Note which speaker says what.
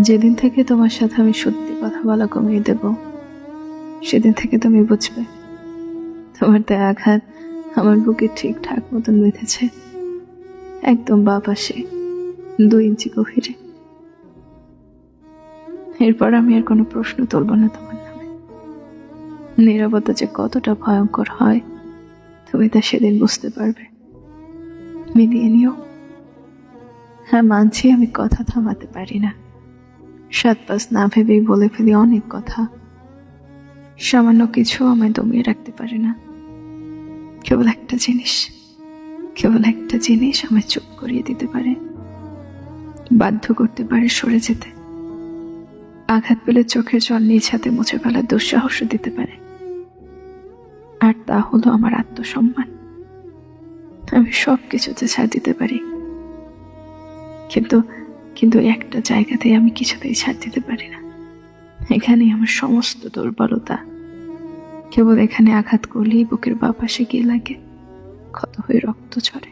Speaker 1: যেদিন থেকে তোমার সাথে আমি সত্যি কথা বলা কমিয়ে দেব, সেদিন থেকে তুমি বুঝবে তোমার দেয়া আঘাত আমার বুকে ঠিকঠাক মতন বেঁধেছে, একদম বাঁ পাশে 2 ইঞ্চি গভীরে। এরপর আমি আর কোনো প্রশ্ন তুলব না তোমার নামে। নীরবতা যে কতটা ভয়ঙ্কর হয় তুমি তা সেদিন বুঝতে পারবে। মিলিয়ে নিও। হ্যাঁ, মানছি আমি কথা থামাতে পারি না, 7-5 না ভেবেই বলে ফেলি অনেক কথা। সামান্য কিছু আমায় দমিয়ে রাখতে পারে না। কেবল একটা জিনিস আমায় চুপ করিয়ে দিতে পারে, বাধ্য করতে পারে সরে যেতে। আঘাত পেলে চোখের জল নিজ হাতে মুছে ফেলার দুঃসাহস দিতে পারে, আর তা হলো আমার আত্মসম্মান। আমি সবকিছুতে ছাড় দিতে পারি, কিন্তু একটা জায়গাতেই আমি কিছুতেই ছাড় দিতে পারি না। এখানেই আমার সমস্ত দুর্বলতা। কেবল এখানে আঘাত করলেই বুকের বাঁ পাশে গিয়ে লাগে, ক্ষত হয়ে রক্ত ঝরে।